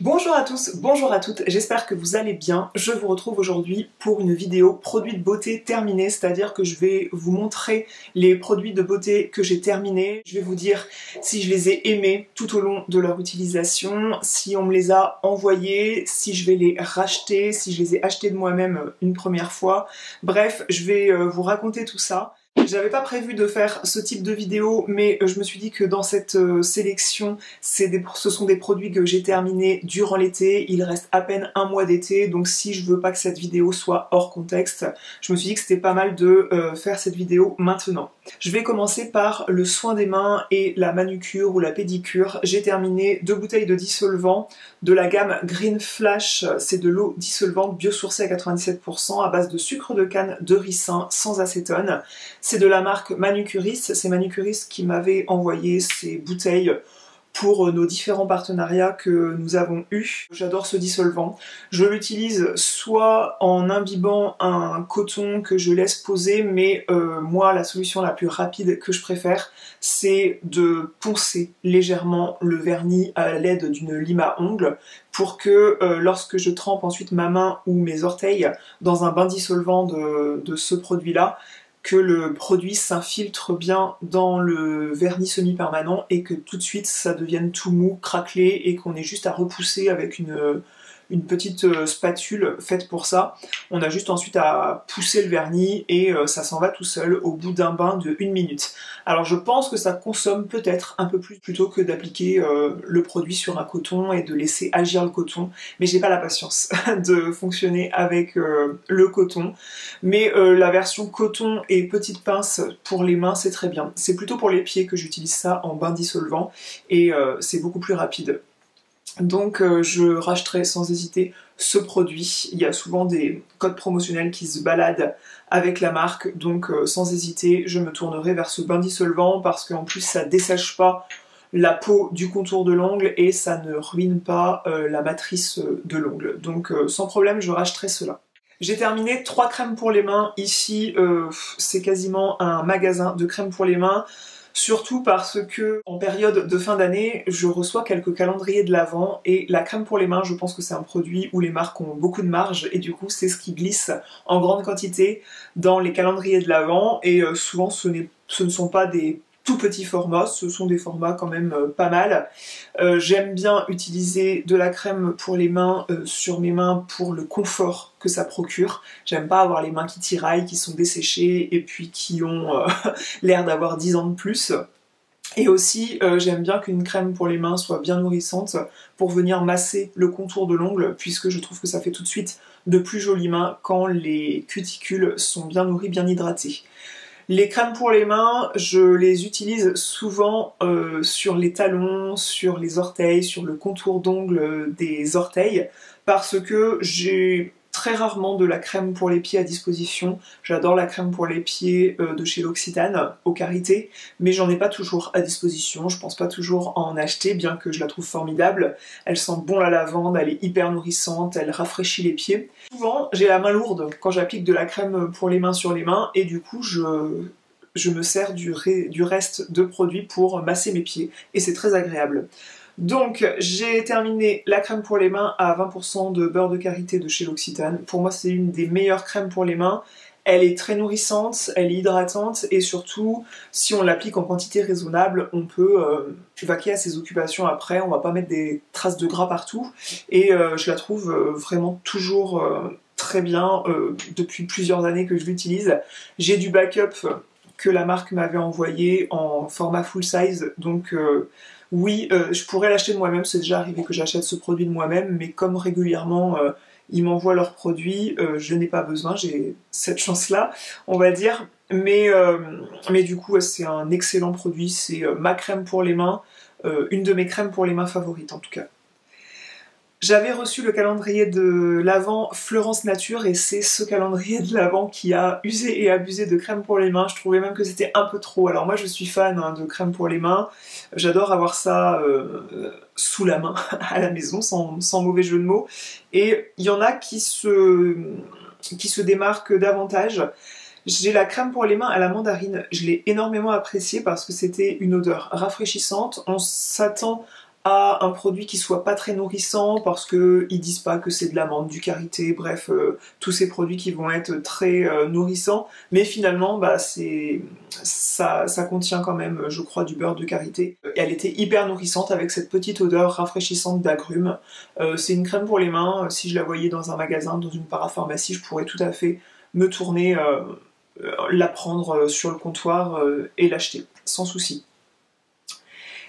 Bonjour à tous, bonjour à toutes, j'espère que vous allez bien. Je vous retrouve aujourd'hui pour une vidéo produits de beauté terminés, c'est-à-dire que je vais vous montrer les produits de beauté que j'ai terminés. Je vais vous dire si je les ai aimés tout au long de leur utilisation, si on me les a envoyés, si je vais les racheter, si je les ai achetés de moi-même une première fois. Bref, je vais vous raconter tout ça. J'avais pas prévu de faire ce type de vidéo, mais je me suis dit que dans cette sélection, ce sont des produits que j'ai terminés durant l'été. Il reste à peine un mois d'été, donc si je veux pas que cette vidéo soit hors contexte, je me suis dit que c'était pas mal de faire cette vidéo maintenant. Je vais commencer par le soin des mains et la manucure ou la pédicure. J'ai terminé 2 bouteilles de dissolvant de la gamme Green Flash. C'est de l'eau dissolvante biosourcée à 97% à base de sucre de canne de ricin sans acétone. C'est de la marque Manucuris, c'est Manucuris qui m'avait envoyé ces bouteilles pour nos différents partenariats que nous avons eus. J'adore ce dissolvant. Je l'utilise soit en imbibant un coton que je laisse poser, mais moi la solution la plus rapide que je préfère, c'est de poncer légèrement le vernis à l'aide d'une lime à ongles pour que lorsque je trempe ensuite ma main ou mes orteils dans un bain dissolvant de ce produit-là, que le produit s'infiltre bien dans le vernis semi-permanent et que tout de suite ça devienne tout mou, craquelé et qu'on ait juste à repousser avec une petite spatule faite pour ça. On a juste ensuite à pousser le vernis et ça s'en va tout seul au bout d'un bain de 1 minute. Alors je pense que ça consomme peut-être un peu plus plutôt que d'appliquer le produit sur un coton et de laisser agir le coton, mais j'ai pas la patience de fonctionner avec le coton. Mais la version coton et petite pince pour les mains c'est très bien. C'est plutôt pour les pieds que j'utilise ça en bain dissolvant et c'est beaucoup plus rapide. Donc je rachèterai sans hésiter ce produit. Il y a souvent des codes promotionnels qui se baladent avec la marque, donc sans hésiter je me tournerai vers ce bain dissolvant parce qu'en plus ça dessèche pas la peau du contour de l'ongle et ça ne ruine pas la matrice de l'ongle. Donc sans problème je rachèterai cela. J'ai terminé 3 crèmes pour les mains. Ici c'est quasiment un magasin de crèmes pour les mains. Surtout parce que en période de fin d'année, je reçois quelques calendriers de l'Avent et la crème pour les mains, je pense que c'est un produit où les marques ont beaucoup de marge et du coup c'est ce qui glisse en grande quantité dans les calendriers de l'Avent et souvent ce ne sont pas des tout petits formats, ce sont des formats quand même pas mal. J'aime bien utiliser de la crème pour les mains sur mes mains pour le confort que ça procure. J'aime pas avoir les mains qui tiraillent, qui sont desséchées et puis qui ont l'air d'avoir 10 ans de plus. Et aussi, j'aime bien qu'une crème pour les mains soit bien nourrissante pour venir masser le contour de l'ongle, puisque je trouve que ça fait tout de suite de plus jolies mains quand les cuticules sont bien nourries, bien hydratées. Les crèmes pour les mains, je les utilise souvent sur les talons, sur les orteils, sur le contour d'ongles des orteils, parce que j'ai très rarement de la crème pour les pieds à disposition. J'adore la crème pour les pieds de chez L'Occitane, au Karité, mais j'en ai pas toujours à disposition, je pense pas toujours en acheter, bien que je la trouve formidable. Elle sent bon la lavande, elle est hyper nourrissante, elle rafraîchit les pieds. Souvent, j'ai la main lourde quand j'applique de la crème pour les mains sur les mains, et du coup, je me sers du reste de produits pour masser mes pieds, et c'est très agréable. Donc j'ai terminé la crème pour les mains à 20% de beurre de karité de chez L'Occitane. Pour moi c'est une des meilleures crèmes pour les mains. Elle est très nourrissante, elle est hydratante et surtout si on l'applique en quantité raisonnable, on peut vaquer à ses occupations après, on va pas mettre des traces de gras partout et je la trouve vraiment toujours très bien depuis plusieurs années que je l'utilise. J'ai du backup que la marque m'avait envoyé en format full size, donc oui, je pourrais l'acheter de moi-même, c'est déjà arrivé que j'achète ce produit de moi-même, mais comme régulièrement ils m'envoient leurs produits, je n'ai pas besoin, j'ai cette chance-là, on va dire. Mais du coup, c'est un excellent produit, c'est ma crème pour les mains, une de mes crèmes pour les mains favorites en tout cas. J'avais reçu le calendrier de l'Avent Fleurance Nature et c'est ce calendrier de l'Avent qui a usé et abusé de crème pour les mains. Je trouvais même que c'était un peu trop. Alors moi je suis fan de crème pour les mains, j'adore avoir ça sous la main à la maison sans mauvais jeu de mots. Et il y en a qui se démarquent davantage. J'ai la crème pour les mains à la mandarine, je l'ai énormément appréciée parce que c'était une odeur rafraîchissante. On s'attend à un produit qui soit pas très nourrissant parce que ils disent pas que c'est de l'amande, du karité, bref, tous ces produits qui vont être très nourrissants, mais finalement bah ça contient quand même, je crois, du beurre de karité. Et elle était hyper nourrissante avec cette petite odeur rafraîchissante d'agrumes. C'est une crème pour les mains, si je la voyais dans un magasin, dans une parapharmacie, je pourrais tout à fait me tourner, la prendre sur le comptoir et l'acheter, sans souci.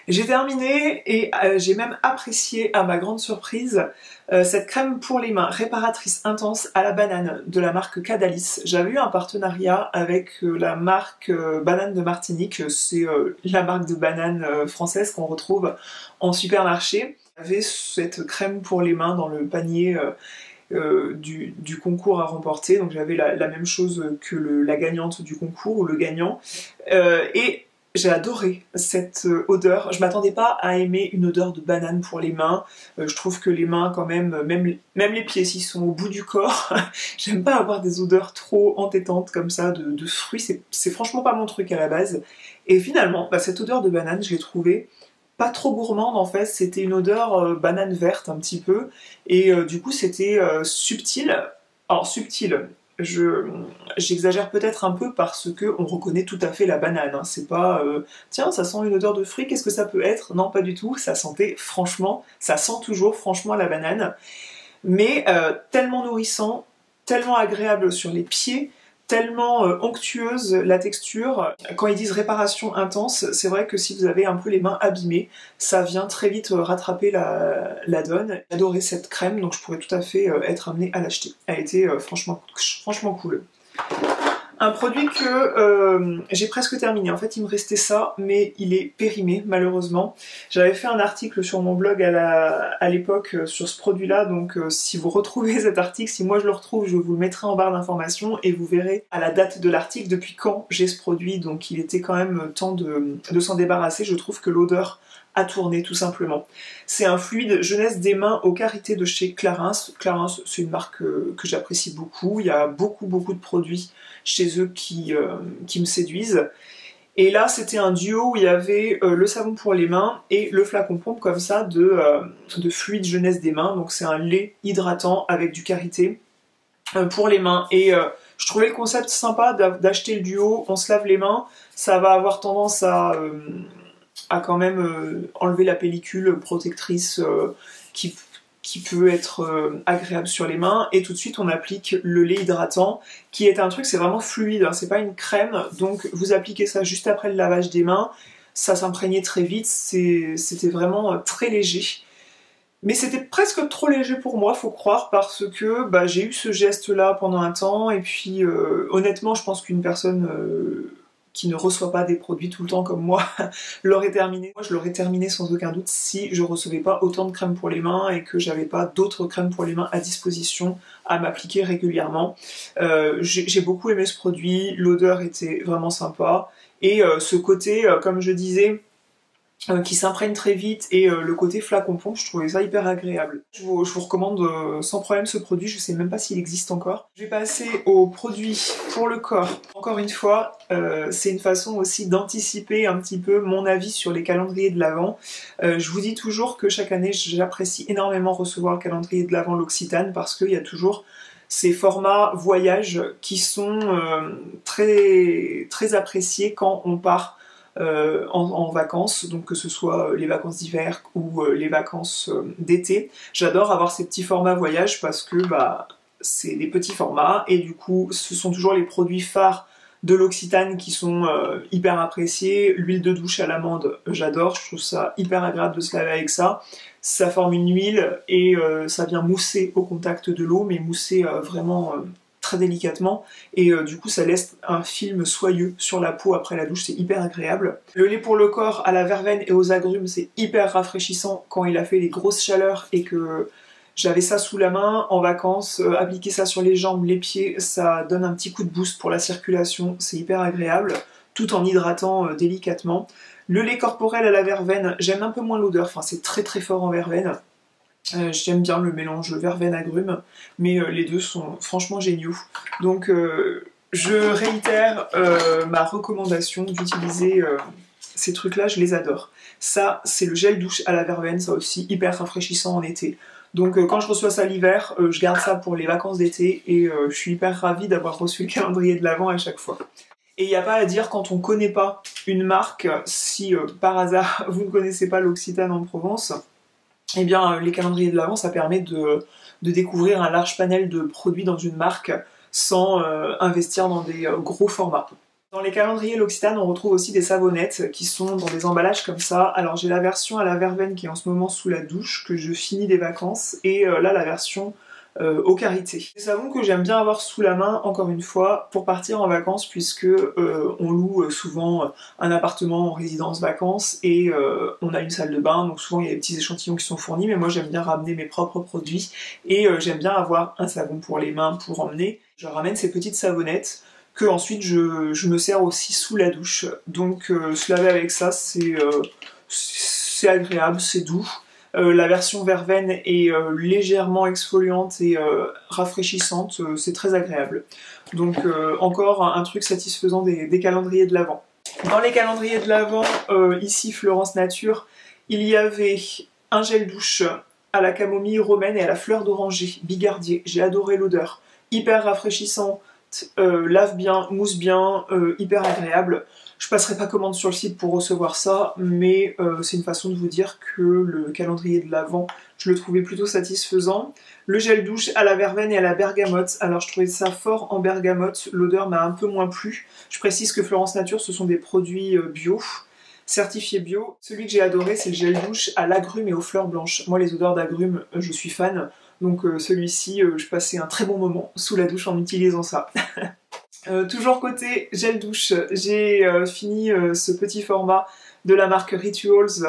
J'ai terminé et j'ai même apprécié, à ma grande surprise, cette crème pour les mains réparatrice intense à la banane de la marque Cadalis. J'avais eu un partenariat avec la marque Banane de Martinique, c'est la marque de banane française qu'on retrouve en supermarché. J'avais cette crème pour les mains dans le panier du concours à remporter, donc j'avais la même chose que la gagnante du concours ou le gagnant, et j'ai adoré cette odeur. Je m'attendais pas à aimer une odeur de banane pour les mains. Je trouve que les mains quand même les pieds s'ils sont au bout du corps, j'aime pas avoir des odeurs trop entêtantes comme ça de fruits, c'est franchement pas mon truc à la base. Et finalement, bah, cette odeur de banane, je l'ai trouvée pas trop gourmande en fait, c'était une odeur banane verte un petit peu, et du coup c'était subtil. Alors subtil, j'exagère peut-être un peu parce que on reconnaît tout à fait la banane, hein. C'est pas tiens ça sent une odeur de fruits, qu'est-ce que ça peut être? Non pas du tout, ça sentait franchement, ça sent toujours franchement la banane, mais tellement nourrissant, tellement agréable sur les pieds, tellement onctueuse la texture. Quand ils disent réparation intense, c'est vrai que si vous avez un peu les mains abîmées, ça vient très vite rattraper la donne. J'ai adoré cette crème, donc je pourrais tout à fait être amenée à l'acheter. Elle était franchement cool. Un produit que j'ai presque terminé, en fait il me restait ça, mais il est périmé malheureusement. J'avais fait un article sur mon blog à l'époque sur ce produit là, donc si vous retrouvez cet article, si moi je le retrouve, je vous le mettrai en barre d'informations et vous verrez à la date de l'article depuis quand j'ai ce produit, donc il était quand même temps de s'en débarrasser. Je trouve que l'odeur a tourné tout simplement. C'est un fluide jeunesse des mains aux karités de chez Clarins. Clarins, c'est une marque que j'apprécie beaucoup, il y a beaucoup de produits chez eux qui me séduisent. Et là, c'était un duo où il y avait le savon pour les mains et le flacon pompe comme ça de fluide jeunesse des mains. Donc c'est un lait hydratant avec du karité pour les mains. Et je trouvais le concept sympa d'acheter le duo, on se lave les mains, ça va avoir tendance à quand même enlever la pellicule protectrice qui peut être agréable sur les mains, et tout de suite on applique le lait hydratant qui est un truc, c'est vraiment fluide, hein, c'est pas une crème, donc vous appliquez ça juste après le lavage des mains, ça s'imprégnait très vite, c'était vraiment très léger. Mais c'était presque trop léger pour moi, faut croire, parce que bah, j'ai eu ce geste-là pendant un temps, et puis honnêtement, je pense qu'une personne qui ne reçoit pas des produits tout le temps comme moi l'aurait terminé. Moi, je l'aurais terminé sans aucun doute si je recevais pas autant de crème pour les mains et que j'avais pas d'autres crèmes pour les mains à disposition à m'appliquer régulièrement. J'ai beaucoup aimé ce produit, l'odeur était vraiment sympa, et ce côté, comme je disais, qui s'imprègne très vite, et le côté flacon pompe, je trouvais ça hyper agréable. Je vous recommande sans problème ce produit, je sais même pas s'il existe encore. Je vais passer aux produits pour le corps. Encore une fois, c'est une façon aussi d'anticiper un petit peu mon avis sur les calendriers de l'Avent. Je vous dis toujours que chaque année, j'apprécie énormément recevoir le calendrier de l'Avent L'Occitane, parce qu'il y a toujours ces formats voyage qui sont très appréciés quand on part en vacances, donc que ce soit les vacances d'hiver ou les vacances d'été. J'adore avoir ces petits formats voyage parce que bah, c'est des petits formats, et du coup ce sont toujours les produits phares de l'Occitane qui sont hyper appréciés. L'huile de douche à l'amande, j'adore, je trouve ça hyper agréable de se laver avec ça. Ça forme une huile et ça vient mousser au contact de l'eau, mais mousser vraiment très délicatement, et du coup ça laisse un film soyeux sur la peau après la douche, c'est hyper agréable. Le lait pour le corps à la verveine et aux agrumes, c'est hyper rafraîchissant quand il a fait les grosses chaleurs et que j'avais ça sous la main en vacances, appliquer ça sur les jambes, les pieds, ça donne un petit coup de boost pour la circulation, c'est hyper agréable, tout en hydratant délicatement. Le lait corporel à la verveine, j'aime un peu moins l'odeur, enfin c'est très fort en verveine. J'aime bien le mélange verveine-agrumes, mais les deux sont franchement géniaux. Donc je réitère ma recommandation d'utiliser Ces trucs-là, je les adore. Ça, c'est le gel douche à la verveine, ça aussi, hyper rafraîchissant en été. Donc quand je reçois ça l'hiver, je garde ça pour les vacances d'été et je suis hyper ravie d'avoir reçu le calendrier de l'Avent à chaque fois. Et il n'y a pas à dire quand on connaît pas une marque, si par hasard vous ne connaissez pas l'Occitane en Provence, eh bien les calendriers de l'Avent ça permet de découvrir un large panel de produits dans une marque sans investir dans des gros formats. Dans les calendriers L'Occitane, on retrouve aussi des savonnettes qui sont dans des emballages comme ça. Alors j'ai la version à la verveine qui est en ce moment sous la douche, que je finis des vacances, et là la version au karité. Des savons que j'aime bien avoir sous la main, encore une fois, pour partir en vacances, puisque on loue souvent un appartement en résidence vacances, et on a une salle de bain, donc souvent il y a des petits échantillons qui sont fournis, mais moi j'aime bien ramener mes propres produits, et j'aime bien avoir un savon pour les mains pour emmener. Je ramène ces petites savonnettes, que ensuite je me sers aussi sous la douche. Donc se laver avec ça, c'est agréable, c'est doux. La version verveine est légèrement exfoliante et rafraîchissante, c'est très agréable. Donc encore un truc satisfaisant des calendriers de l'Avent. Dans les calendriers de l'Avent, ici Florence Nature, il y avait un gel douche à la camomille romaine et à la fleur d'oranger, bigardier. J'ai adoré l'odeur, hyper rafraîchissant, lave bien, mousse bien, hyper agréable. Je passerai pas commande sur le site pour recevoir ça, mais c'est une façon de vous dire que le calendrier de l'Avent, je le trouvais plutôt satisfaisant. Le gel douche à la verveine et à la bergamote, alors je trouvais ça fort en bergamote, l'odeur m'a un peu moins plu. Je précise que Florence Nature, ce sont des produits bio, certifiés bio. Celui que j'ai adoré, c'est le gel douche à l'agrumes et aux fleurs blanches. Moi, les odeurs d'agrumes, je suis fan. Donc celui-ci, je passais un très bon moment sous la douche en utilisant ça. Toujours côté gel douche, j'ai fini ce petit format de la marque Rituals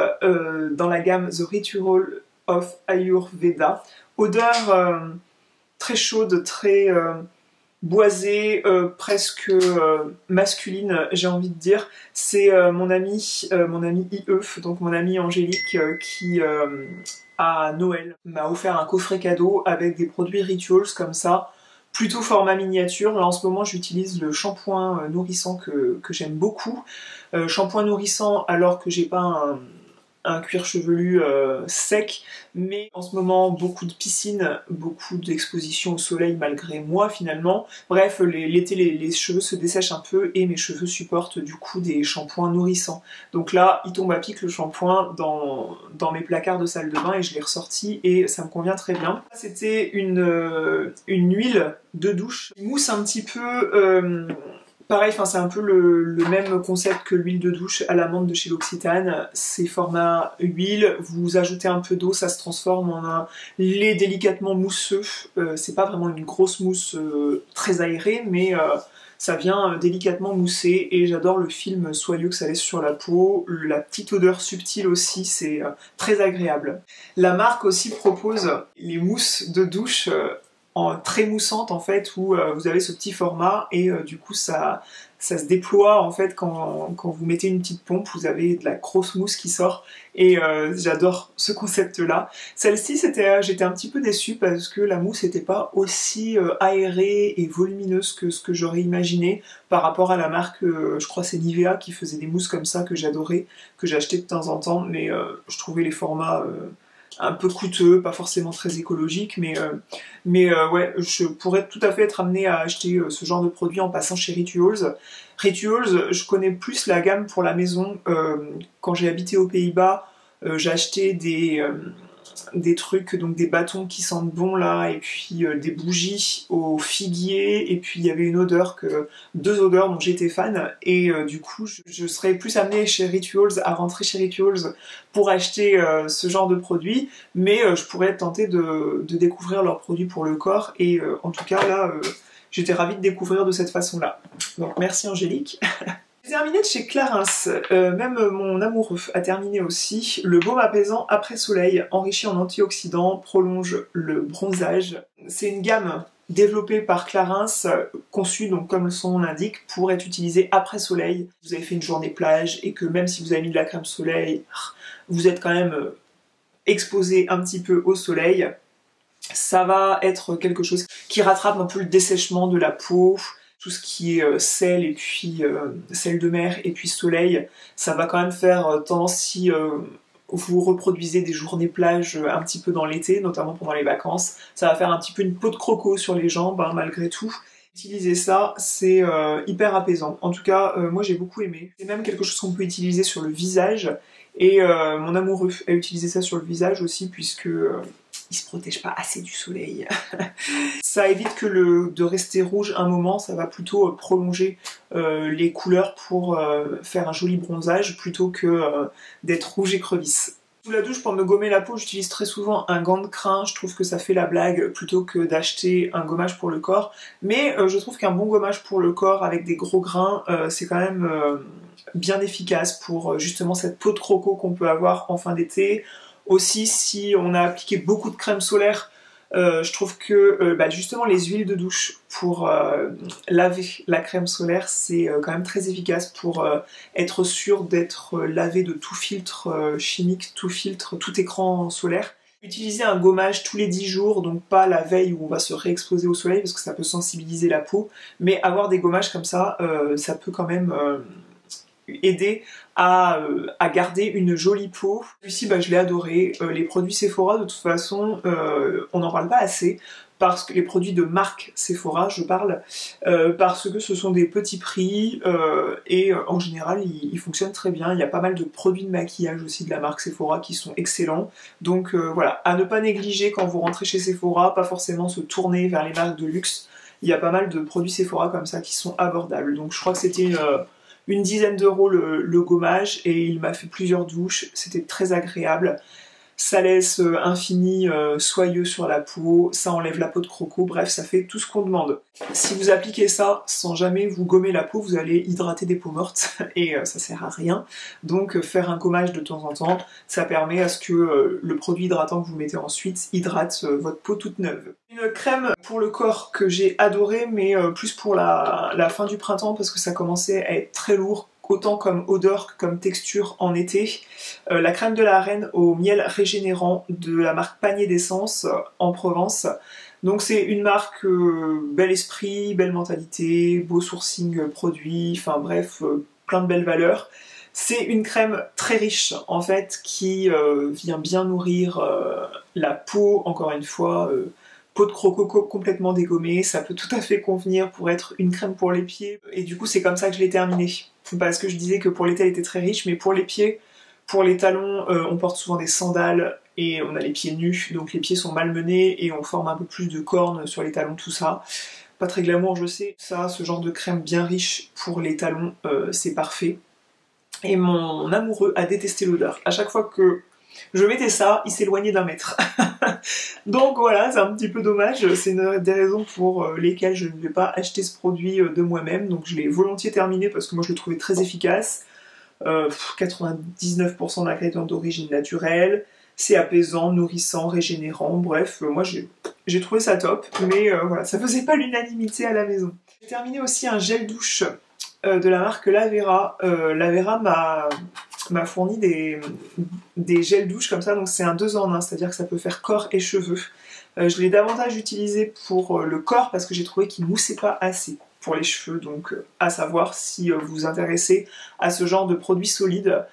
dans la gamme The Ritual of Ayurveda. Odeur très chaude, très boisée, presque masculine, j'ai envie de dire. C'est mon ami IE, donc mon amie Angélique, qui à Noël m'a offert un coffret cadeau avec des produits Rituals comme ça, plutôt format miniature. Là en ce moment j'utilise le shampoing nourrissant que j'aime beaucoup. Shampoing nourrissant alors que j'ai pas un cuir chevelu sec, mais en ce moment beaucoup de piscine, beaucoup d'exposition au soleil malgré moi finalement. Bref, l'été les cheveux se dessèchent un peu et mes cheveux supportent du coup des shampoings nourrissants. Donc là, il tombe à pic le shampoing dans mes placards de salle de bain et je l'ai ressorti et ça me convient très bien. C'était une huile de douche qui mousse un petit peu. Pareil, c'est un peu le même concept que l'huile de douche à l'amande de chez l'Occitane. C'est format huile, vous ajoutez un peu d'eau, ça se transforme en un lait délicatement mousseux. C'est pas vraiment une grosse mousse très aérée, mais ça vient délicatement mousser et j'adore le film soyeux que ça laisse sur la peau. La petite odeur subtile aussi, c'est très agréable. La marque aussi propose les mousses de douche très moussante en fait, où vous avez ce petit format et du coup ça se déploie en fait quand vous mettez une petite pompe, vous avez de la grosse mousse qui sort et j'adore ce concept là. Celle-ci j'étais un petit peu déçue parce que la mousse n'était pas aussi aérée et volumineuse que ce que j'aurais imaginé par rapport à la marque, je crois c'est Nivea qui faisait des mousses comme ça que j'adorais, que j'achetais de temps en temps, mais je trouvais les formats un peu coûteux, pas forcément très écologique, mais ouais, je pourrais tout à fait être amenée à acheter ce genre de produit en passant chez Rituals. Rituals, je connais plus la gamme pour la maison. Quand j'ai habité aux Pays-Bas, j'ai acheté des trucs, donc des bâtons qui sentent bon là, et puis des bougies au figuier, et puis il y avait deux odeurs dont j'étais fan, et du coup je serais plus amenée chez Rituals, à rentrer chez Rituals pour acheter ce genre de produits, mais je pourrais être tentée de découvrir leurs produits pour le corps, et en tout cas là, j'étais ravie de découvrir de cette façon-là. Donc merci Angélique. J'ai terminé de chez Clarins, même mon amoureux a terminé aussi. Le baume apaisant après soleil, enrichi en antioxydants, prolonge le bronzage. C'est une gamme développée par Clarins, conçue donc comme son nom l'indique, pour être utilisée après soleil. Vous avez fait une journée plage et que même si vous avez mis de la crème soleil, vous êtes quand même exposé un petit peu au soleil. Ça va être quelque chose qui rattrape un peu le dessèchement de la peau. Je tout ce qui est sel et puis sel de mer et puis soleil, ça va quand même faire tendance si vous reproduisez des journées plage un petit peu dans l'été, notamment pendant les vacances, ça va faire un petit peu une peau de croco sur les jambes hein, malgré tout. Utiliser ça, c'est hyper apaisant. En tout cas, moi j'ai beaucoup aimé. C'est même quelque chose qu'on peut utiliser sur le visage. Et mon amoureux a utilisé ça sur le visage aussi, puisque il se protège pas assez du soleil. Ça évite de rester rouge un moment, ça va plutôt prolonger les couleurs pour faire un joli bronzage, plutôt que d'être rouge écrevisse. Sous la douche, pour me gommer la peau, j'utilise très souvent un gant de crin, je trouve que ça fait la blague plutôt que d'acheter un gommage pour le corps. Mais je trouve qu'un bon gommage pour le corps avec des gros grains, c'est quand même bien efficace pour justement cette peau de croco qu'on peut avoir en fin d'été. Aussi, si on a appliqué beaucoup de crème solaire, je trouve que justement les huiles de douche pour laver la crème solaire, c'est quand même très efficace pour être sûr d'être lavé de tout filtre chimique, tout filtre, tout écran solaire. Utiliser un gommage tous les 10 jours, donc pas la veille où on va se réexposer au soleil parce que ça peut sensibiliser la peau, mais avoir des gommages comme ça, ça peut quand même aider à garder une jolie peau. Celui-ci, je l'ai adoré. Les produits Sephora, de toute façon, on n'en parle pas assez, parce que les produits de marque Sephora, je parle, parce que ce sont des petits prix, et en général, ils fonctionnent très bien. Il y a pas mal de produits de maquillage aussi de la marque Sephora qui sont excellents. Donc voilà, à ne pas négliger quand vous rentrez chez Sephora, pas forcément se tourner vers les marques de luxe. Il y a pas mal de produits Sephora comme ça qui sont abordables. Donc je crois que c'était une dizaine d'euros le gommage et il m'a fait plusieurs douches, c'était très agréable. Ça laisse un fini soyeux sur la peau, ça enlève la peau de croco, bref, ça fait tout ce qu'on demande. Si vous appliquez ça sans jamais vous gommer la peau, vous allez hydrater des peaux mortes et ça sert à rien. Donc faire un gommage de temps en temps, ça permet à ce que le produit hydratant que vous mettez ensuite hydrate votre peau toute neuve. Une crème pour le corps que j'ai adorée, mais plus pour la fin du printemps parce que ça commençait à être très lourd, autant comme odeur que comme texture en été. La crème de la reine au miel régénérant de la marque Panier d'essence en Provence. Donc c'est une marque bel esprit, belle mentalité, beau sourcing produit, enfin bref, plein de belles valeurs. C'est une crème très riche en fait qui vient bien nourrir la peau, encore une fois, peau de croco complètement dégommée, ça peut tout à fait convenir pour être une crème pour les pieds. Et du coup c'est comme ça que je l'ai terminée. Parce que je disais que pour l'été elle était très riche, mais pour les pieds, pour les talons, on porte souvent des sandales et on a les pieds nus, donc les pieds sont malmenés et on forme un peu plus de cornes sur les talons, tout ça. Pas très glamour, je sais. Ça, ce genre de crème bien riche pour les talons, c'est parfait. Et mon amoureux a détesté l'odeur. À chaque fois que je mettais ça, il s'éloignait d'un mètre. Donc voilà, c'est un petit peu dommage, c'est une des raisons pour lesquelles je ne vais pas acheter ce produit de moi-même, donc je l'ai volontiers terminé parce que moi je le trouvais très efficace. 99% d'ingrédients d'origine naturelle, c'est apaisant, nourrissant, régénérant, bref, moi j'ai trouvé ça top, mais voilà, ça faisait pas l'unanimité à la maison. J'ai terminé aussi un gel douche de la marque Lavera. Lavera m'a fourni des gels douche comme ça, donc c'est un 2 en 1, c'est-à-dire que ça peut faire corps et cheveux. Je l'ai davantage utilisé pour le corps parce que j'ai trouvé qu'il moussait pas assez pour les cheveux, donc à savoir si vous vous intéressez à ce genre de produits solides.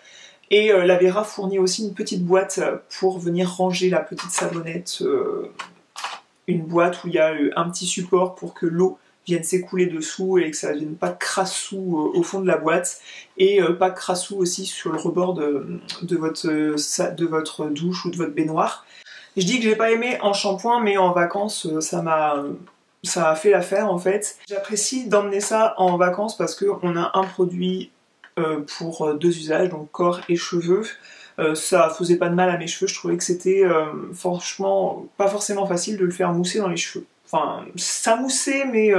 Et Lavera fournit aussi une petite boîte pour venir ranger la petite savonnette, une boîte où il y a un petit support pour que l'eau vienne s'écouler dessous et que ça ne vienne pas crassou au fond de la boîte, et pas crassou aussi sur le rebord de votre douche ou de votre baignoire. Je dis que j'ai pas aimé en shampoing, mais en vacances ça a fait l'affaire en fait. J'apprécie d'emmener ça en vacances parce qu'on a un produit pour 2 usages, donc corps et cheveux. Ça faisait pas de mal à mes cheveux, je trouvais que c'était franchement pas forcément facile de le faire mousser dans les cheveux. Enfin, ça moussait, mais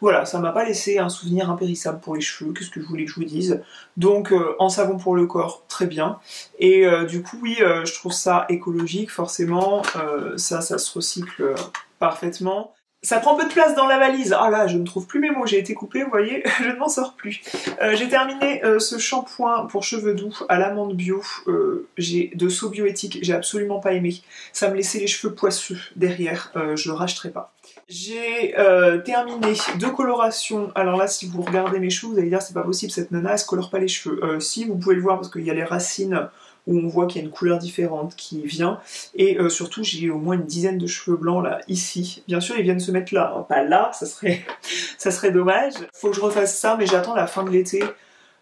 voilà, ça m'a pas laissé un souvenir impérissable pour les cheveux, qu'est-ce que je voulais que je vous dise. Donc, en savon pour le corps, très bien. Et du coup, oui, je trouve ça écologique, forcément, ça se recycle parfaitement. Ça prend peu de place dans la valise. Ah là, je ne trouve plus mes mots, j'ai été coupée, vous voyez, je ne m'en sors plus. J'ai terminé ce shampoing pour cheveux doux à l'amande bio de So Bioéthique, j'ai absolument pas aimé. Ça me laissait les cheveux poisseux derrière, je le racheterai pas. J'ai terminé 2 colorations. Alors là, si vous regardez mes cheveux, vous allez dire c'est pas possible, cette nana elle se colore pas les cheveux. Si, vous pouvez le voir parce qu'il y a les racines où on voit qu'il y a une couleur différente qui vient. Et surtout, j'ai au moins une dizaine de cheveux blancs là, ici. Bien sûr, ils viennent se mettre là, hein, pas là, ça serait dommage. Faut que je refasse ça, mais j'attends la fin de l'été.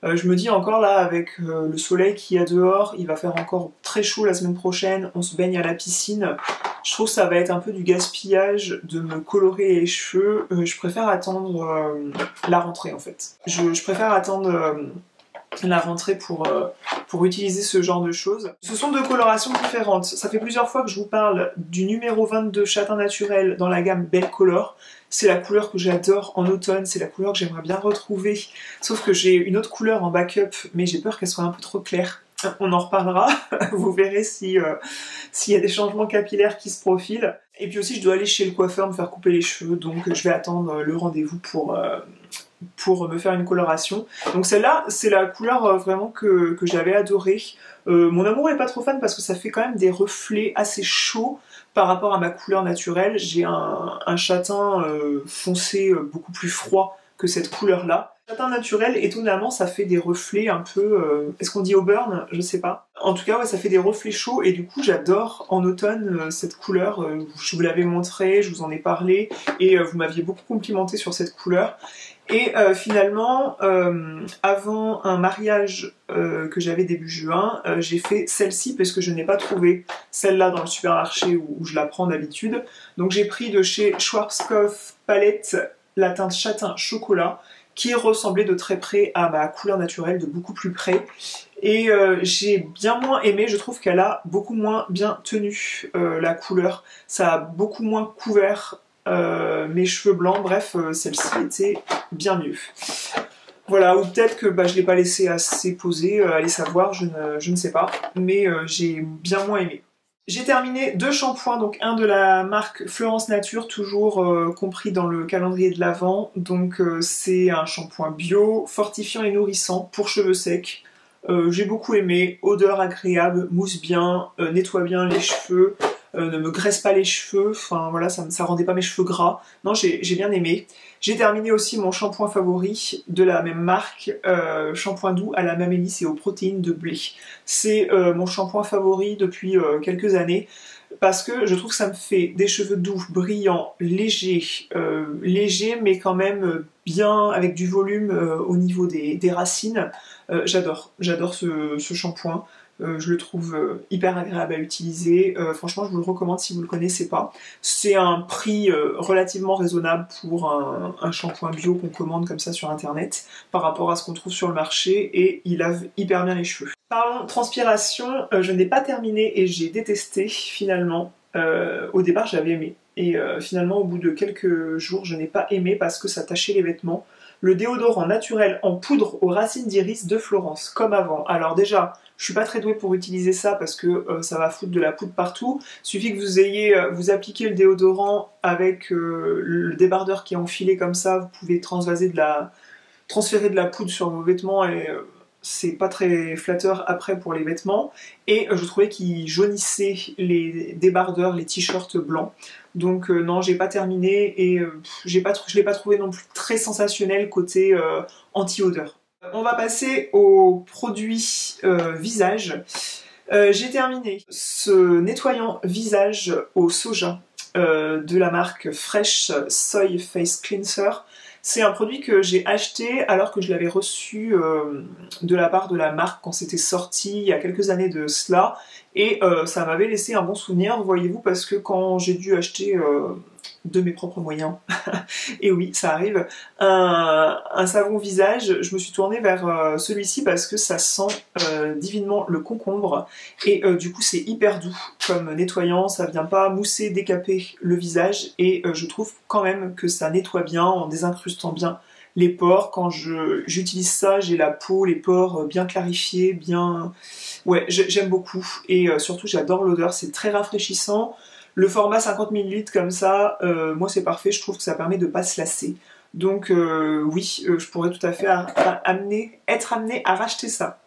Je me dis encore là, avec le soleil qu'il y a dehors, il va faire encore très chaud la semaine prochaine, on se baigne à la piscine. Je trouve que ça va être un peu du gaspillage de me colorer les cheveux. Je préfère attendre la rentrée en fait. Je préfère attendre la rentrée pour utiliser ce genre de choses. Ce sont 2 colorations différentes. Ça fait plusieurs fois que je vous parle du numéro 22 châtain naturel dans la gamme Belle Color. C'est la couleur que j'adore en automne, c'est la couleur que j'aimerais bien retrouver. Sauf que j'ai une autre couleur en backup, mais j'ai peur qu'elle soit un peu trop claire. On en reparlera, vous verrez s'il y a des changements capillaires qui se profilent. Et puis aussi, je dois aller chez le coiffeur me faire couper les cheveux, donc je vais attendre le rendez-vous pour me faire une coloration. Donc celle-là, c'est la couleur vraiment que j'avais adorée. Mon amour est pas trop fan parce que ça fait quand même des reflets assez chauds par rapport à ma couleur naturelle. J'ai un châtain foncé beaucoup plus froid que cette couleur-là. Châtain naturel, étonnamment, ça fait des reflets un peu... est-ce qu'on dit auburn? Je sais pas. En tout cas, ouais, ça fait des reflets chauds et du coup, j'adore en automne cette couleur. Je vous l'avais montré, je vous en ai parlé et vous m'aviez beaucoup complimenté sur cette couleur. Et finalement, avant un mariage que j'avais début juin, j'ai fait celle-ci parce que je n'ai pas trouvé celle-là dans le supermarché où je la prends d'habitude. Donc j'ai pris de chez Schwarzkopf Palette la teinte châtain chocolat qui ressemblait de très près à ma couleur naturelle, de beaucoup plus près. Et j'ai bien moins aimé, je trouve qu'elle a beaucoup moins bien tenu la couleur. Ça a beaucoup moins couvert mes cheveux blancs, bref, celle-ci était bien mieux. Voilà, ou peut-être que je l'ai pas laissé assez poser, allez savoir, je ne sais pas, mais j'ai bien moins aimé. J'ai terminé 2 shampoings, donc un de la marque Florence Nature, toujours compris dans le calendrier de l'Avent. Donc c'est un shampoing bio, fortifiant et nourrissant pour cheveux secs. J'ai beaucoup aimé, odeur agréable, mousse bien, nettoie bien les cheveux, ne me graisse pas les cheveux, enfin voilà, ça rendait pas mes cheveux gras. Non, j'ai bien aimé. J'ai terminé aussi mon shampoing favori de la même marque, shampoing doux à la mamélisse et aux protéines de blé. C'est mon shampoing favori depuis quelques années parce que je trouve que ça me fait des cheveux doux, brillants, légers, mais quand même bien avec du volume au niveau des racines. J'adore ce shampoing. Je le trouve hyper agréable à utiliser. Franchement, je vous le recommande si vous ne le connaissez pas. C'est un prix relativement raisonnable pour un shampoing bio qu'on commande comme ça sur internet par rapport à ce qu'on trouve sur le marché et il lave hyper bien les cheveux. Parlons transpiration, je n'ai pas terminé et j'ai détesté finalement. Au départ, j'avais aimé. Et finalement, au bout de quelques jours, je n'ai pas aimé parce que ça tachait les vêtements. Le déodorant naturel en poudre aux racines d'iris de Florence, comme avant. Alors déjà, je suis pas très douée pour utiliser ça parce que ça va foutre de la poudre partout. Il suffit que vous appliquez le déodorant avec le débardeur qui est enfilé comme ça. Vous pouvez transférer de la poudre sur vos vêtements et c'est pas très flatteur après pour les vêtements. Et je trouvais qu'il jaunissait les débardeurs, les t-shirts blancs. Donc non, j'ai pas terminé et je l'ai pas trouvé non plus très sensationnel côté anti-odeur. On va passer aux produits visage. J'ai terminé ce nettoyant visage au soja de la marque Fresh Soy Face Cleanser. C'est un produit que j'ai acheté alors que je l'avais reçu de la part de la marque quand c'était sorti il y a quelques années de cela. Et ça m'avait laissé un bon souvenir, voyez-vous, parce que quand j'ai dû acheter de mes propres moyens, et oui, ça arrive, un savon visage, je me suis tournée vers celui-ci parce que ça sent divinement le concombre et du coup c'est hyper doux comme nettoyant, ça vient pas mousser, décaper le visage et je trouve quand même que ça nettoie bien en désincrustant bien les pores. Quand j'utilise ça, j'ai la peau, les pores bien clarifiés, bien... Ouais, j'aime beaucoup et surtout j'adore l'odeur, c'est très rafraîchissant. Le format 50 ml comme ça, moi c'est parfait, je trouve que ça permet de pas se lasser. Donc oui, je pourrais tout à fait être amenée à racheter ça.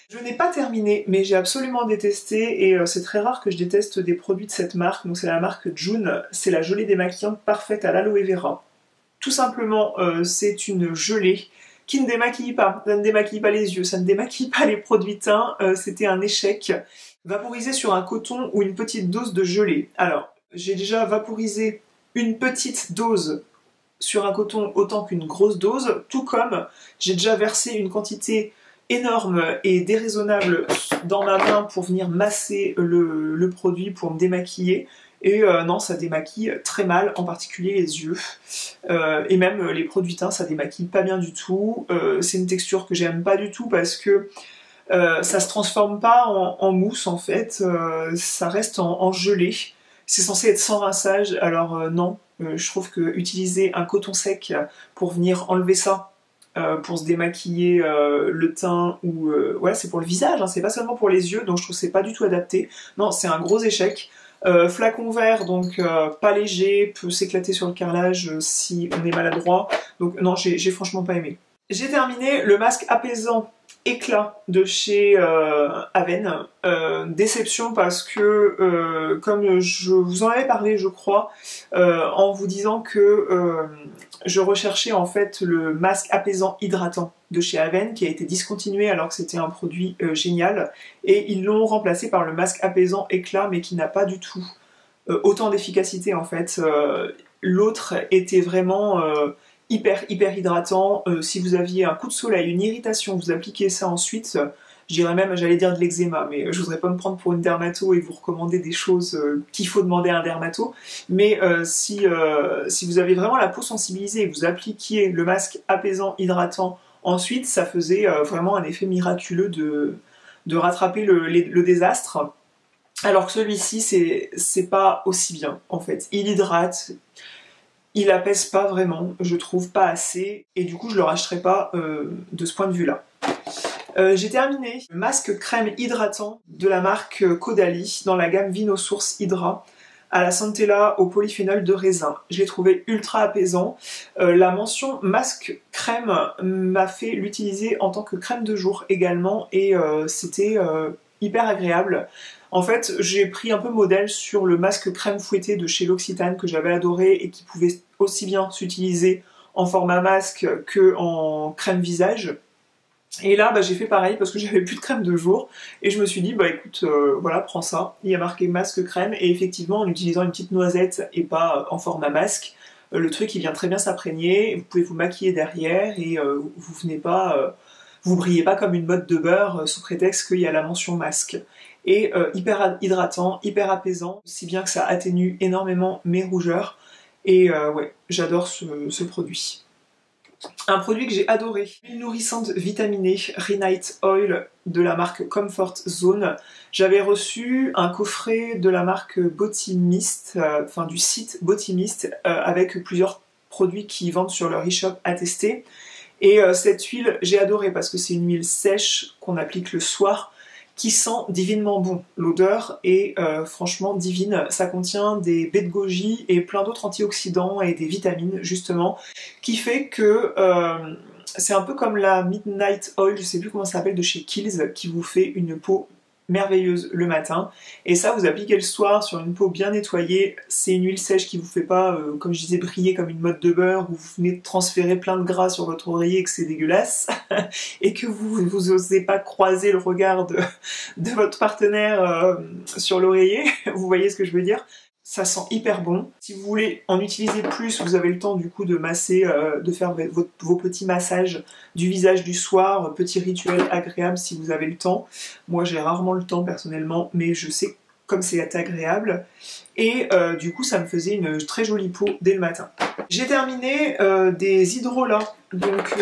Je n'ai pas terminé, mais j'ai absolument détesté, et c'est très rare que je déteste des produits de cette marque, donc c'est la marque June, c'est la gelée démaquillante parfaite à l'aloe vera. Tout simplement, c'est une gelée qui ne démaquille pas, ça ne démaquille pas les yeux, ça ne démaquille pas les produits teints, c'était un échec. Vaporiser sur un coton ou une petite dose de gelée. Alors, j'ai déjà vaporisé une petite dose sur un coton autant qu'une grosse dose, tout comme j'ai déjà versé une quantité énorme et déraisonnable dans ma main pour venir masser le produit pour me démaquiller. Et non, ça démaquille très mal, en particulier les yeux. Et même les produits teints, ça démaquille pas bien du tout. C'est une texture que j'aime pas du tout parce que ça se transforme pas en mousse en fait, ça reste en gelée. C'est censé être sans rinçage, alors non. Je trouve que utiliser un coton sec pour venir enlever ça, pour se démaquiller le teint ou voilà, c'est pour le visage, hein, c'est pas seulement pour les yeux, donc je trouve que c'est pas du tout adapté. Non, c'est un gros échec. Flacon vert, donc pas léger, peut s'éclater sur le carrelage si on est maladroit. Donc non, j'ai franchement pas aimé. J'ai terminé le masque apaisant éclat de chez Aven. Déception parce que, comme je vous en avais parlé je crois, en vous disant que je recherchais en fait le masque apaisant hydratant de chez Aven qui a été discontinué alors que c'était un produit génial, et ils l'ont remplacé par le masque apaisant éclat mais qui n'a pas du tout autant d'efficacité en fait. L'autre était vraiment hyper hydratant. Si vous aviez un coup de soleil, une irritation, vous appliquez ça ensuite, je dirais même, j'allais dire de l'eczéma, mais je voudrais pas me prendre pour une dermato et vous recommander des choses qu'il faut demander à un dermato, mais si vous avez vraiment la peau sensibilisée et que vous appliquiez le masque apaisant hydratant ensuite, ça faisait vraiment un effet miraculeux de rattraper le désastre. Alors que celui-ci, c'est pas aussi bien en fait. Il hydrate, il apaise pas vraiment, je trouve pas assez, et du coup je le rachèterai pas de ce point de vue-là. J'ai terminé le masque crème hydratant de la marque Caudalie dans la gamme Vino Source Hydra à la centella au polyphénol de raisin. Je l'ai trouvé ultra apaisant. La mention masque crème m'a fait l'utiliser en tant que crème de jour également, et c'était hyper agréable. En fait, j'ai pris un peu modèle sur le masque crème fouetté de chez L'Occitane que j'avais adoré et qui pouvait aussi bien s'utiliser en format masque que en crème visage. Et là, j'ai fait pareil parce que j'avais plus de crème de jour et je me suis dit, écoute, voilà, prends ça. Il y a marqué masque crème, et effectivement, en utilisant une petite noisette et pas en format masque, le truc il vient très bien s'imprégner. Vous pouvez vous maquiller derrière et vous brillez pas comme une motte de beurre sous prétexte qu'il y a la mention masque. Et hyper hydratant, hyper apaisant, si bien que ça atténue énormément mes rougeurs. Et ouais, j'adore ce produit. Un produit que j'ai adoré, une nourrissante vitaminée Renight Oil de la marque Comfort Zone. J'avais reçu un coffret de la marque Botimist, enfin du site Botimist, avec plusieurs produits qui vendent sur leur e-shop à tester. Et cette huile, j'ai adoré parce que c'est une huile sèche qu'on applique le soir, qui sent divinement bon. L'odeur est franchement divine. Ça contient des baies de goji et plein d'autres antioxydants et des vitamines justement, qui fait que c'est un peu comme la Midnight Oil, je sais plus comment ça s'appelle, de chez Kiehl's, qui vous fait une peau merveilleuse le matin. Et ça, vous appliquez le soir sur une peau bien nettoyée. C'est une huile sèche qui vous fait pas, comme je disais, briller comme une motte de beurre, où vous venez de transférer plein de gras sur votre oreiller et que c'est dégueulasse, et que vous osez pas croiser le regard de votre partenaire sur l'oreiller. Vous voyez ce que je veux dire? Ça sent hyper bon. Si vous voulez en utiliser plus, vous avez le temps du coup de masser, de faire vos petits massages du visage du soir, petit rituel agréable si vous avez le temps. Moi j'ai rarement le temps personnellement, mais je sais comme c'est agréable. Et du coup ça me faisait une très jolie peau dès le matin. J'ai terminé des hydrolats. Donc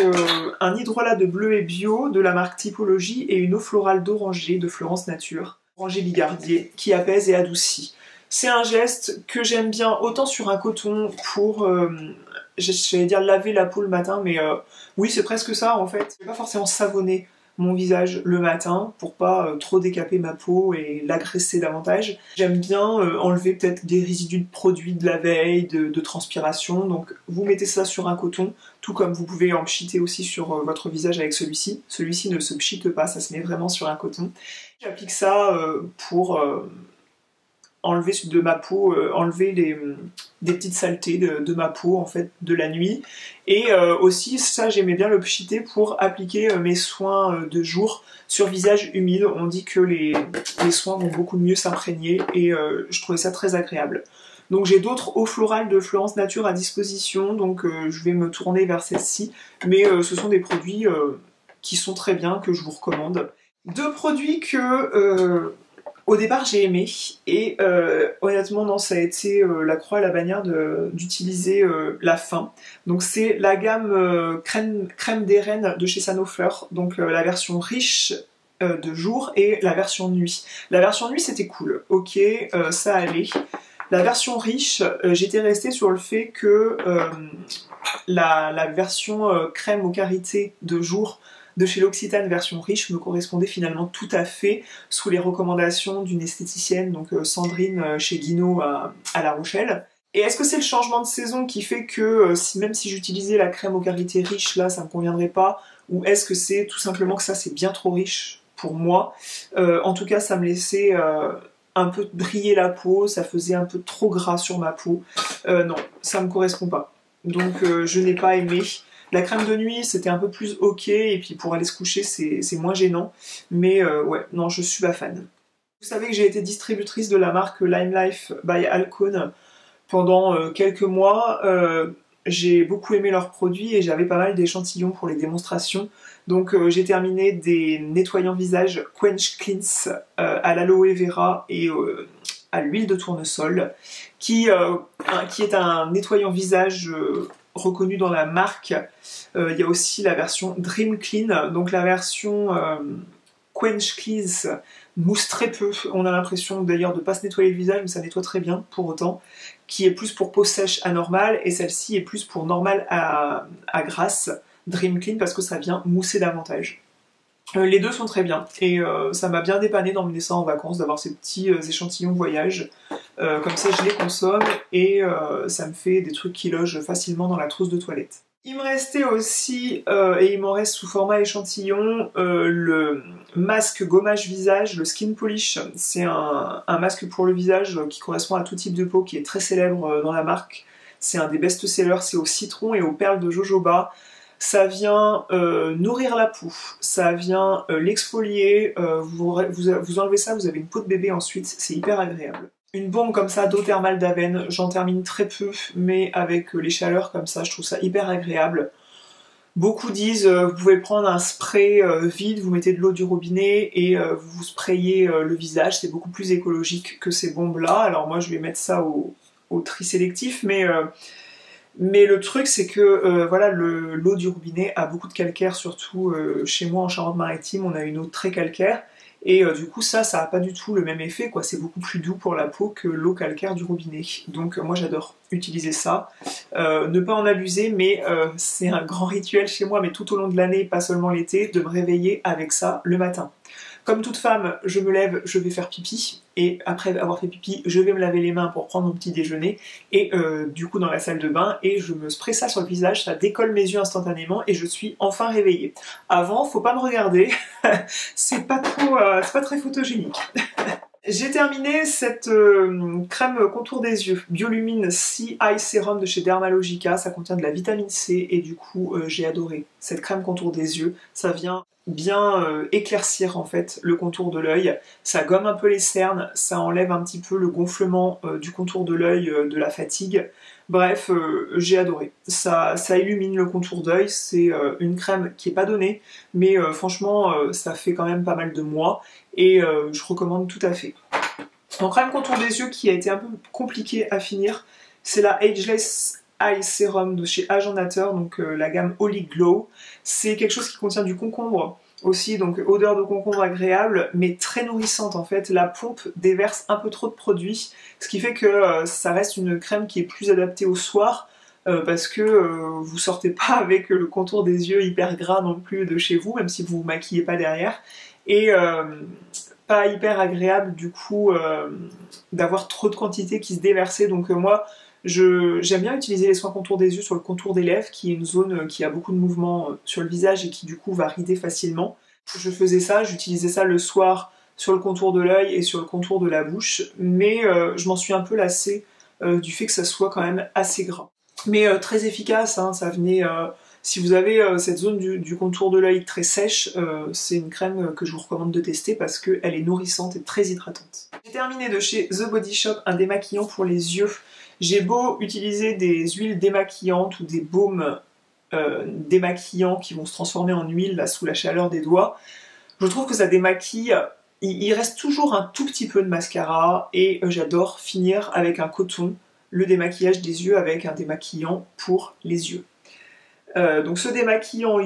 un hydrolat de bleu et bio de la marque Typologie et une eau florale d'oranger de Florence Nature. Oranger bigardier qui apaise et adoucit. C'est un geste que j'aime bien, autant sur un coton pour, j'allais dire laver la peau le matin, mais oui c'est presque ça en fait. Je vais pas forcément savonner mon visage le matin pour pas trop décaper ma peau et l'agresser davantage. J'aime bien enlever peut-être des résidus de produits de la veille, de transpiration, donc vous mettez ça sur un coton, tout comme vous pouvez en pchiter aussi sur votre visage avec celui-ci. Celui-ci ne se pchite pas, ça se met vraiment sur un coton. J'applique ça pour enlever de ma peau, enlever des petites saletés de ma peau en fait de la nuit. Et aussi ça j'aimais bien le pchiter pour appliquer mes soins de jour sur visage humide. On dit que les soins vont beaucoup mieux s'imprégner et je trouvais ça très agréable. Donc j'ai d'autres eaux florales de Florence Nature à disposition, donc je vais me tourner vers celle-ci, mais ce sont des produits qui sont très bien, que je vous recommande. Deux produits que au départ j'ai aimé, et honnêtement non, ça a été la croix à la bannière d'utiliser la fin. Donc c'est la gamme crème des reines de chez Sanofer, donc la version riche de jour et la version nuit. La version nuit c'était cool, ok, ça allait. La version riche, j'étais restée sur le fait que la version crème aux karités de jour de chez L'Occitane version riche me correspondait finalement tout à fait sous les recommandations d'une esthéticienne, donc Sandrine chez Guinaud à La Rochelle. Et est-ce que c'est le changement de saison qui fait que même si j'utilisais la crème aux karités riche, là ça me conviendrait pas, ou est-ce que c'est tout simplement que ça c'est bien trop riche pour moi? En tout cas ça me laissait un peu briller la peau, ça faisait un peu trop gras sur ma peau. Non, ça me correspond pas. Donc je n'ai pas aimé. La crème de nuit c'était un peu plus ok, et puis pour aller se coucher c'est moins gênant. Mais ouais, non, je suis pas fan. Vous savez que j'ai été distributrice de la marque Lime Life by Alcone pendant quelques mois. J'ai beaucoup aimé leurs produits et j'avais pas mal d'échantillons pour les démonstrations. Donc j'ai terminé des nettoyants visage Quench Cleanse à l'aloe vera et à l'huile de tournesol, qui est un nettoyant visage reconnu dans la marque. Il y a aussi la version Dream Clean, donc la version Quench Cleanse mousse très peu. On a l'impression d'ailleurs de ne pas se nettoyer le visage, mais ça nettoie très bien pour autant. Qui est plus pour peau sèche à normale, et celle-ci est plus pour normale à grasse, Dream Clean, parce que ça vient mousser davantage. Les deux sont très bien, et ça m'a bien dépanné d'emmener ça en vacances, d'avoir ces petits échantillons voyage. Comme ça je les consomme, et ça me fait des trucs qui logent facilement dans la trousse de toilette. Il me restait aussi, et il m'en reste sous format échantillon, le masque gommage visage, le Skin Polish. C'est un masque pour le visage qui correspond à tout type de peau, qui est très célèbre dans la marque. C'est un des best-sellers, c'est au citron et aux perles de jojoba. Ça vient nourrir la peau, ça vient l'exfolier, vous enlevez ça, vous avez une peau de bébé ensuite, c'est hyper agréable. Une bombe comme ça d'eau thermale d'Aven, j'en termine très peu, mais avec les chaleurs comme ça, je trouve ça hyper agréable. Beaucoup disent, vous pouvez prendre un spray vide, vous mettez de l'eau du robinet et vous sprayez le visage, c'est beaucoup plus écologique que ces bombes-là. Alors moi je vais mettre ça au tri sélectif, mais le truc c'est que voilà, l'eau du robinet a beaucoup de calcaire, surtout chez moi en Charente-Maritime, on a une eau très calcaire. Et du coup ça a pas du tout le même effet, quoi. C'est beaucoup plus doux pour la peau que l'eau calcaire du robinet. Donc moi j'adore utiliser ça. Ne pas en abuser, mais c'est un grand rituel chez moi, mais tout au long de l'année, pas seulement l'été, de me réveiller avec ça le matin. Comme toute femme, je me lève, je vais faire pipi, et après avoir fait pipi, je vais me laver les mains pour prendre mon petit déjeuner, et du coup dans la salle de bain, et je me spray ça sur le visage, ça décolle mes yeux instantanément, et je suis enfin réveillée. Avant, faut pas me regarder, c'est pas très photogénique. J'ai terminé cette crème contour des yeux, Biolumine Sea Eye Serum de chez Dermalogica. Ça contient de la vitamine C et du coup j'ai adoré cette crème contour des yeux. Ça vient bien éclaircir en fait le contour de l'œil. Ça gomme un peu les cernes, ça enlève un petit peu le gonflement du contour de l'œil, de la fatigue. Bref, j'ai adoré. Ça illumine le contour d'œil, c'est une crème qui est pas donnée, mais franchement ça fait quand même pas mal de mois et je recommande tout à fait. En crème contour des yeux qui a été un peu compliqué à finir, c'est la Ageless Eye Serum de chez Agent Nature, donc la gamme Holy Glow. C'est quelque chose qui contient du concombre aussi, donc odeur de concombre agréable, mais très nourrissante en fait. La pompe déverse un peu trop de produits, ce qui fait que ça reste une crème qui est plus adaptée au soir, parce que vous sortez pas avec le contour des yeux hyper gras non plus de chez vous, même si vous vous maquillez pas derrière, et pas hyper agréable du coup d'avoir trop de quantité qui se déversait. Donc moi j'aime bien utiliser les soins contour des yeux sur le contour des lèvres, qui est une zone qui a beaucoup de mouvement sur le visage et qui du coup va rider facilement. Je faisais ça, j'utilisais ça le soir sur le contour de l'œil et sur le contour de la bouche, mais je m'en suis un peu lassée du fait que ça soit quand même assez gras. Mais très efficace, hein, ça venait... si vous avez cette zone du contour de l'œil très sèche, c'est une crème que je vous recommande de tester parce qu'elle est nourrissante et très hydratante. J'ai terminé de chez The Body Shop un démaquillant pour les yeux. J'ai beau utiliser des huiles démaquillantes ou des baumes démaquillants qui vont se transformer en huile là, sous la chaleur des doigts, je trouve que ça démaquille. Il reste toujours un tout petit peu de mascara et j'adore finir avec un coton le démaquillage des yeux avec un démaquillant pour les yeux. Donc ce démaquillant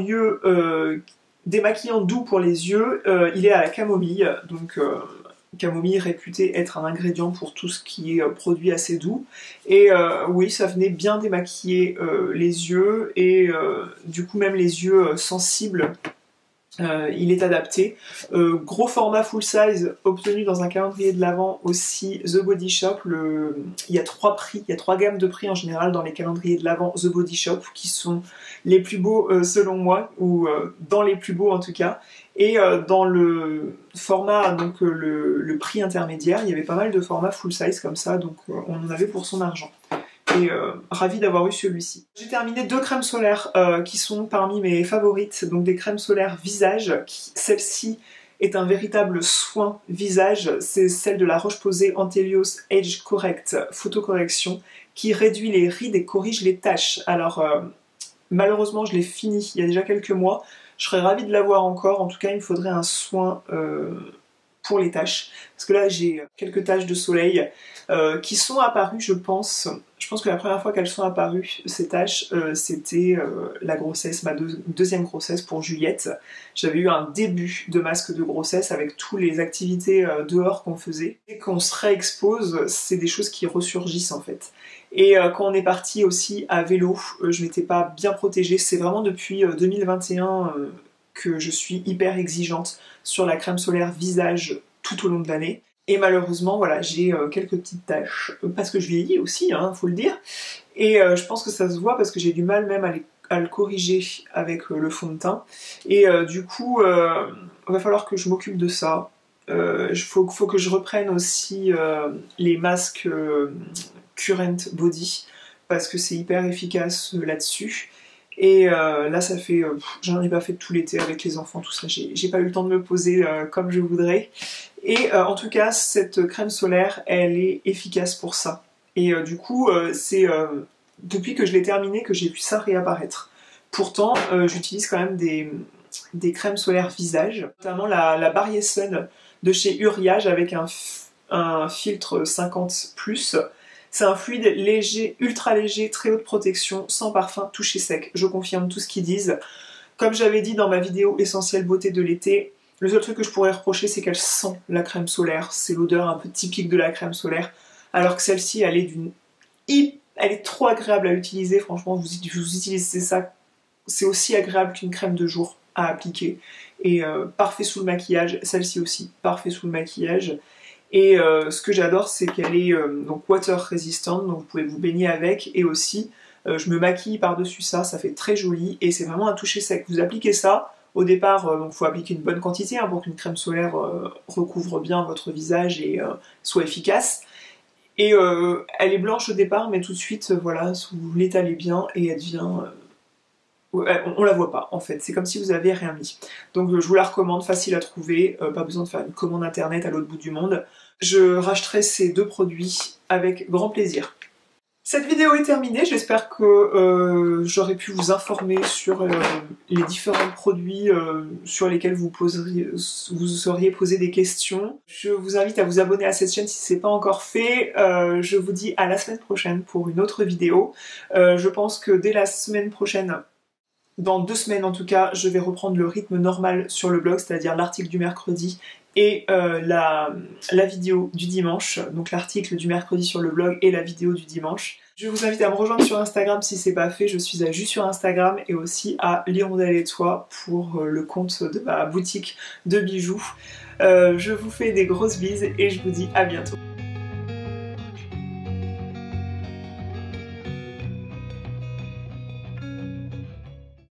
doux pour les yeux, il est à la camomille, donc camomille réputée être un ingrédient pour tout ce qui est produit assez doux. Et oui, ça venait bien démaquiller les yeux et du coup même les yeux sensibles. Il est adapté. Gros format full size obtenu dans un calendrier de l'Avent aussi The Body Shop. Il y a 3 prix, il y a 3 gammes de prix en général dans les calendriers de l'Avent The Body Shop qui sont les plus beaux selon moi, ou dans les plus beaux en tout cas. Et dans le format, donc le prix intermédiaire, il y avait pas mal de formats full size comme ça, donc on en avait pour son argent. Et ravie d'avoir eu celui-ci. J'ai terminé 2 crèmes solaires qui sont parmi mes favorites, donc des crèmes solaires visage. Celle-ci est un véritable soin visage, c'est celle de la Roche-Posay Antelios Age Correct Photocorrection qui réduit les rides et corrige les taches. Alors malheureusement je l'ai fini il y a déjà quelques mois, je serais ravie de l'avoir encore, en tout cas il me faudrait un soin pour les taches, parce que là j'ai quelques taches de soleil qui sont apparues je pense que la première fois qu'elles sont apparues, ces taches, c'était la grossesse, ma deuxième grossesse pour Juliette. J'avais eu un début de masque de grossesse avec toutes les activités dehors qu'on faisait. Et qu'on se réexpose, c'est des choses qui ressurgissent en fait. Et quand on est parti aussi à vélo, je m'étais pas bien protégée. C'est vraiment depuis 2021 que je suis hyper exigeante sur la crème solaire visage tout au long de l'année. Et malheureusement, voilà, j'ai quelques petites taches, parce que je vieillis aussi, hein, faut le dire. Et je pense que ça se voit parce que j'ai du mal même à le corriger avec le fond de teint. Et du coup, il va falloir que je m'occupe de ça. Faut que je reprenne aussi les masques Current Body, parce que c'est hyper efficace là-dessus. Et là ça fait, j'en ai pas fait tout l'été avec les enfants, tout ça, j'ai pas eu le temps de me poser comme je voudrais. Et en tout cas cette crème solaire elle est efficace pour ça. Et du coup c'est depuis que je l'ai terminée que j'ai vu ça réapparaître. Pourtant j'utilise quand même des crèmes solaires visage, notamment la Barrier Sun de chez Uriage avec un filtre 50+. C'est un fluide léger, ultra léger, très haute protection, sans parfum, touché sec. Je confirme tout ce qu'ils disent. Comme j'avais dit dans ma vidéo essentielle beauté de l'été, le seul truc que je pourrais reprocher, c'est qu'elle sent la crème solaire. C'est l'odeur un peu typique de la crème solaire. Alors que celle-ci, elle est trop agréable à utiliser. Franchement, vous utilisez ça, c'est aussi agréable qu'une crème de jour à appliquer. Et parfait sous le maquillage. Celle-ci aussi, parfait sous le maquillage. Et ce que j'adore, c'est qu'elle est donc water resistant, donc vous pouvez vous baigner avec, et aussi je me maquille par-dessus ça, ça fait très joli, et c'est vraiment un toucher sec. Vous appliquez ça, au départ, donc faut appliquer une bonne quantité hein, pour qu'une crème solaire recouvre bien votre visage et soit efficace. Et elle est blanche au départ, mais tout de suite, voilà, vous l'étalez bien, et elle devient... on la voit pas en fait, c'est comme si vous avez rien mis. Donc je vous la recommande, facile à trouver, pas besoin de faire une commande internet à l'autre bout du monde. Je rachèterai ces 2 produits avec grand plaisir. Cette vidéo est terminée, j'espère que j'aurai pu vous informer sur les différents produits sur lesquels vous seriez posé des questions. Je vous invite à vous abonner à cette chaîne si ce n'est pas encore fait. Je vous dis à la semaine prochaine pour une autre vidéo. Je pense que dès la semaine prochaine, dans 2 semaines en tout cas, je vais reprendre le rythme normal sur le blog, c'est-à-dire l'article du mercredi et la vidéo du dimanche, donc l'article du mercredi sur le blog et la vidéo du dimanche. Je vous invite à me rejoindre sur Instagram si c'est pas fait, je suis à Jus sur Instagram et aussi à l'Hirondelle et toi pour le compte de ma boutique de bijoux. Je vous fais des grosses bises et je vous dis à bientôt.